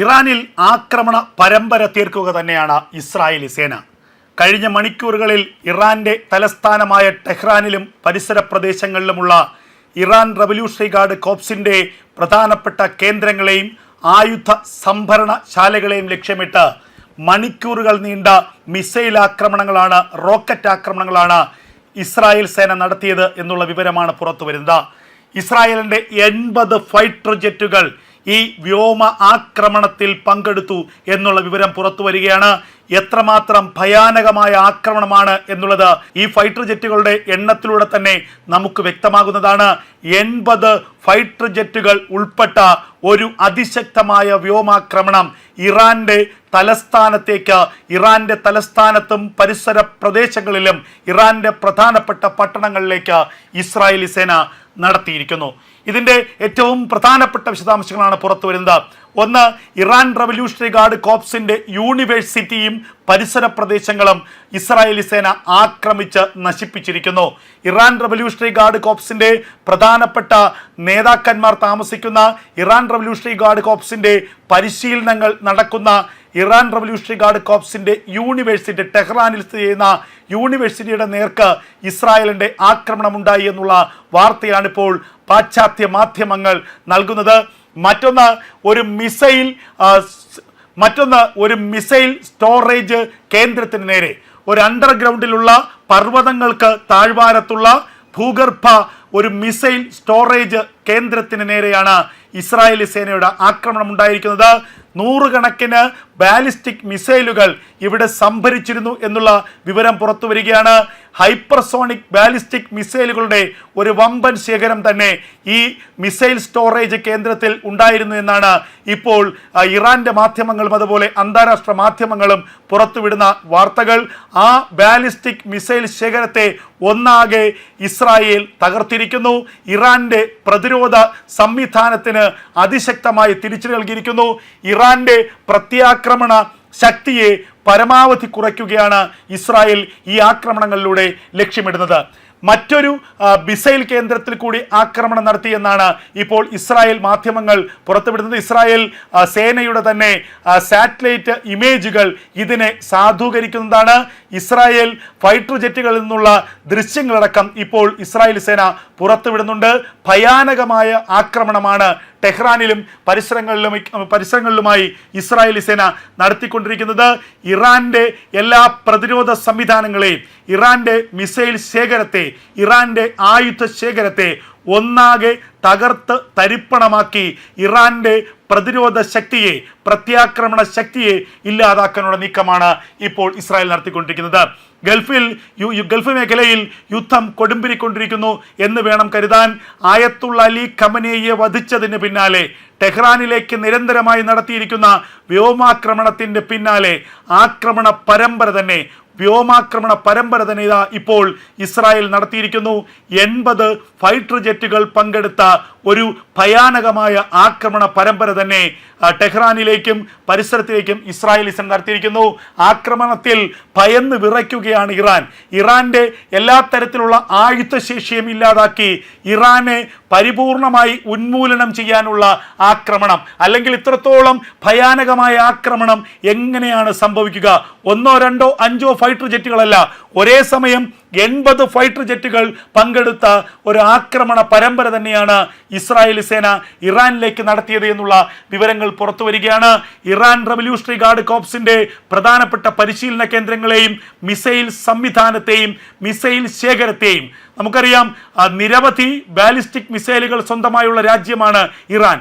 ഇറാനിൽ ആക്രമണ പരമ്പര തീർക്കുക തന്നെയാണ് ഇസ്രായേലി സേന. കഴിഞ്ഞ മണിക്കൂറുകളിൽ ഇറാന്റെ തലസ്ഥാനമായ ടെഹ്റാനിലും പരിസര പ്രദേശങ്ങളിലുമുള്ള ഇറാൻ റവല്യൂഷണറി ഗാർഡ് കോർപ്സിന്റെ പ്രധാനപ്പെട്ട കേന്ദ്രങ്ങളെയും ആയുധ സംഭരണശാലകളെയും ലക്ഷ്യമിട്ട് മണിക്കൂറുകൾ നീണ്ട മിസൈൽ ആക്രമണങ്ങളാണ്, റോക്കറ്റ് ആക്രമണങ്ങളാണ് ഇസ്രായേൽ സേന നടത്തിയത് എന്നുള്ള വിവരമാണ് പുറത്തു വരുന്നത്. ഇസ്രായേലിന്റെ 80 ഫൈറ്റർ ജെറ്റുകൾ ഈ വ്യോമ ആക്രമണത്തിൽ പങ്കെടുത്തു എന്നുള്ള വിവരം പുറത്തു വരികയാണ്. എത്രമാത്രം ഭയാനകമായ ആക്രമണമാണ് എന്നുള്ളത് ഈ ഫൈറ്റർ ജെറ്റുകളുടെ എണ്ണത്തിലൂടെ തന്നെ നമുക്ക് വ്യക്തമാകുന്നതാണ്. 80 ഫൈറ്റർ ജെറ്റുകൾ ഉൾപ്പെട്ട ഒരു അതിശക്തമായ വ്യോമാക്രമണം ഇറാന്റെ തലസ്ഥാനത്തേക്ക്, ഇറാന്റെ തലസ്ഥാനത്തും പരിസര പ്രദേശങ്ങളിലും ഇറാന്റെ പ്രധാനപ്പെട്ട പട്ടണങ്ങളിലേക്ക് ഇസ്രായേലി സേന നടത്തിയിരിക്കുന്നു. ഇതിന്റെ ഏറ്റവും പ്രധാനപ്പെട്ട വിശദാംശങ്ങളാണ് പുറത്തു വരുന്നത്. ഒന്ന്, ഇറാൻ റവല്യൂഷണറി ഗാർഡ് കോർപ്സിന്റെ യൂണിവേഴ്സിറ്റിയും പരിസര പ്രദേശങ്ങളും ഇസ്രായേലി സേന ആക്രമിച്ച് നശിപ്പിച്ചിരിക്കുന്നു. ഇറാൻ റവല്യൂഷണറി ഗാർഡ് കോർപ്സിന്റെ പ്രധാനപ്പെട്ട നേതാക്കന്മാർ താമസിക്കുന്ന, ഇറാൻ റവല്യൂഷണറി ഗാർഡ് കോർപ്സിന്റെ പരിശീലനങ്ങൾ നടക്കുന്ന, ഇറാൻ റവല്യൂഷണറി ഗാർഡ് കോർപ്സിന്റെ യൂണിവേഴ്സിറ്റി, ടെഹ്റാനിൽ സ്ഥിതി ചെയ്യുന്ന യൂണിവേഴ്സിറ്റിയുടെ നേർക്ക് ഇസ്രായേലിന്റെ ആക്രമണമുണ്ടായി എന്നുള്ള വാർത്തയാണിപ്പോൾ പാശ്ചാത്യ മാധ്യമങ്ങൾ നൽകുന്നത്. മറ്റൊന്ന് ഒരു മിസൈൽ സ്റ്റോറേജ് കേന്ദ്രത്തിന് നേരെ, ഒരു അണ്ടർഗ്രൗണ്ടിലുള്ള പർവ്വതങ്ങൾക്ക് താഴ്വാരത്തുള്ള ഭൂഗർഭ ഒരു മിസൈൽ സ്റ്റോറേജ് കേന്ദ്രത്തിന് നേരെയാണ് ഇസ്രായേലി സേനയുടെ ആക്രമണം ഉണ്ടായിരിക്കുന്നത്. 100 കണക്കിന് ബാലിസ്റ്റിക് മിസൈലുകൾ ഇവിടെ സംഭരിച്ചിരുന്നു എന്നുള്ള വിവരം പുറത്തു വരികയാണ്. ഹൈപ്പർസോണിക് ബാലിസ്റ്റിക് മിസൈലുകളുടെ ഒരു വമ്പൻ ശേഖരം തന്നെ ഈ മിസൈൽ സ്റ്റോറേജ് കേന്ദ്രത്തിൽ ഉണ്ടായിരുന്നു എന്നാണ് ഇപ്പോൾ ഇറാന്റെ മാധ്യമങ്ങളും അതുപോലെ അന്താരാഷ്ട്ര മാധ്യമങ്ങളും പുറത്തുവിടുന്ന വാർത്തകൾ. ആ ബാലിസ്റ്റിക് മിസൈൽ ശേഖരത്തെ ഒന്നാകെ ഇസ്രായേൽ തകർത്തിരിക്കുന്നു. ഇറാന്റെ പ്രതിരോധ സംവിധാനത്തിന് അതിശക്തമായി തിരിച്ചടി നൽകിയിരിക്കുന്നു. ഇറാന്റെ പ്രത്യാക്രമണ ശക്തിയെ പരമാവധി കുറയ്ക്കുകയാണ് ഇസ്രായേൽ ഈ ആക്രമണങ്ങളിലൂടെ ലക്ഷ്യമിടുന്നത്. മറ്റൊരു മിസൈൽ കേന്ദ്രത്തിൽ കൂടി ആക്രമണം നടത്തിയെന്നാണ് ഇപ്പോൾ ഇസ്രായേൽ മാധ്യമങ്ങൾ പുറത്തുവിടുന്നത്. ഇസ്രായേൽ സേനയുടെ തന്നെ സാറ്റലൈറ്റ് ഇമേജുകൾ ഇതിനെ സാധൂകരിക്കുന്നതാണ്. ഇസ്രായേൽ ഫൈറ്റർ ജെറ്റുകളിൽ നിന്നുള്ള ദൃശ്യങ്ങളടക്കം ഇപ്പോൾ ഇസ്രായേൽ സേന പുറത്തുവിടുന്നുണ്ട്. ഭയാനകമായ ആക്രമണമാണ് ടെഹ്റാനിലും പരിസരങ്ങളിലുമായി ഇസ്രായേലി സേന നടത്തിക്കൊണ്ടിരിക്കുന്നത്. ഇറാന്റെ എല്ലാ പ്രതിരോധ സംവിധാനങ്ങളെയും, ഇറാന്റെ മിസൈൽ ശേഖരത്തെ, ഇറാന്റെ ആയുധ ശേഖരത്തെ ഒന്നാകെ തകർത്ത് തരിപ്പണമാക്കി ഇറാന്റെ പ്രതിരോധ ശക്തിയെ, പ്രത്യാക്രമണ ശക്തിയെ ഇല്ലാതാക്കാനുള്ള നീക്കമാണ് ഇപ്പോൾ ഇസ്രായേൽ നടത്തിക്കൊണ്ടിരിക്കുന്നത്. ഗൾഫ് മേഖലയിൽ യുദ്ധം കൊടുമ്പിരിക്കൊണ്ടിരിക്കുന്നു എന്ന് വേണം കരുതാൻ. ആയത്തുള്ള അലി ഖമനേയിയെ വധിച്ചതിന് പിന്നാലെ ടെഹ്റാനിലേക്ക് നിരന്തരമായി നടത്തിയിരിക്കുന്ന വ്യോമാക്രമണത്തിന്റെ പിന്നാലെ വ്യോമാക്രമണ പരമ്പര തന്നെ ഇതാ ഇപ്പോൾ ഇസ്രായേൽ നടത്തിയിരിക്കുന്നു. 80 ഫൈറ്റർ ജെറ്റുകൾ പങ്കെടുത്ത ഒരു ഭയാനകമായ ആക്രമണ പരമ്പര തന്നെ ടെഹ്റാനിലേക്കും പരിസരത്തിലേക്കും ഇസ്രായേലി സേന നടത്തിയിരിക്കുന്നു. ആക്രമണത്തിൽ ഭയന്ന് വിറയ്ക്കുകയാണ് ഇറാൻ. ഇറാന്റെ എല്ലാ തരത്തിലുള്ള ആയുധശേഷിയും ഇല്ലാതാക്കി ഇറാനെ പരിപൂർണമായി ഉന്മൂലനം ചെയ്യാനുള്ള ആക്രമണം, അല്ലെങ്കിൽ ഇത്രത്തോളം ഭയാനകമായ ആക്രമണം എങ്ങനെയാണ് സംഭവിക്കുക? 1, 2, 5 ഫൈറ്റർ ജെറ്റുകളല്ല, ഒരേ സമയം 80 ഫൈറ്റർ ജെറ്റുകൾ പങ്കെടുത്ത ഒരു ആക്രമണ പരമ്പര തന്നെയാണ് ഇസ്രായേലി സേന ഇറാനിലേക്ക് നടത്തിയത് എന്നുള്ള വിവരങ്ങൾ പുറത്തു വരികയാണ്. ഇറാൻ റവല്യൂഷണറി ഗാർഡ് കോർപ്സിന്റെ പ്രധാനപ്പെട്ട പരിശീലന കേന്ദ്രങ്ങളെയും മിസൈൽ സംവിധാനത്തെയും മിസൈൽ ശേഖരത്തെയും, നമുക്കറിയാം നിരവധി ബാലിസ്റ്റിക് മിസൈലുകൾ സ്വന്തമായുള്ള രാജ്യമാണ് ഇറാൻ.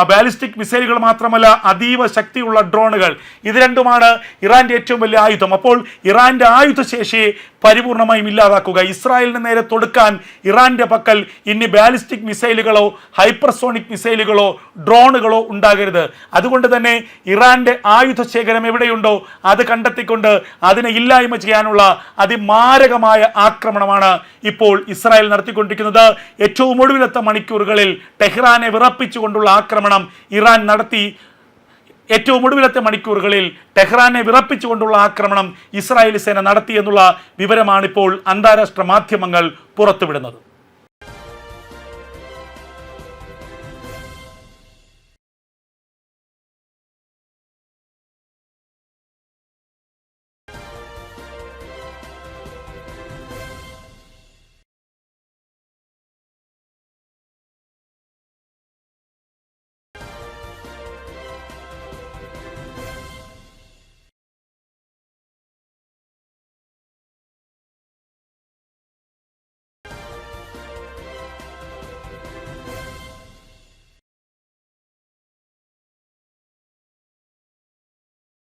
ബാലിസ്റ്റിക് മിസൈലുകൾ മാത്രമല്ല, അതീവ ശക്തിയുള്ള ഡ്രോണുകൾ, ഇത് രണ്ടുമാണ് ഇറാന്റെ ഏറ്റവും വലിയ ആയുധം. അപ്പോൾ ഇറാന്റെ ആയുധശേഷിയെ പരിപൂർണമായും ഇല്ലാതാക്കുക, ഇസ്രായേലിന് നേരെ തൊടുക്കാൻ ഇറാന്റെ പക്കൽ ഇനി ബാലിസ്റ്റിക് മിസൈലുകളോ ഹൈപ്പർസോണിക് മിസൈലുകളോ ഡ്രോണുകളോ ഉണ്ടാകരുത്. അതുകൊണ്ട് തന്നെ ഇറാന്റെ ആയുധ ശേഖരം എവിടെയുണ്ടോ അത് കണ്ടെത്തിക്കൊണ്ട് അതിനെ ഇല്ലായ്മ ചെയ്യാനുള്ള അതിമാരകമായ ആക്രമണമാണ് ഇപ്പോൾ ഇസ്രായേൽ നടത്തിക്കൊണ്ടിരിക്കുന്നത്. ഏറ്റവും ഒടുവിലത്തെ മണിക്കൂറുകളിൽ ടെഹ്റാനെ വിറപ്പിച്ചുകൊണ്ടുള്ള ആക്രമണം ഇറാൻ നടത്തി. ഏറ്റവും ഒടുവിലത്തെ മണിക്കൂറുകളിൽ ടെഹ്റാനെ വിറപ്പിച്ചുകൊണ്ടുള്ള ആക്രമണം ഇസ്രായേലി സേന നടത്തി എന്നുള്ള വിവരമാണിപ്പോൾ അന്താരാഷ്ട്ര മാധ്യമങ്ങൾ പുറത്തുവിടുന്നത്.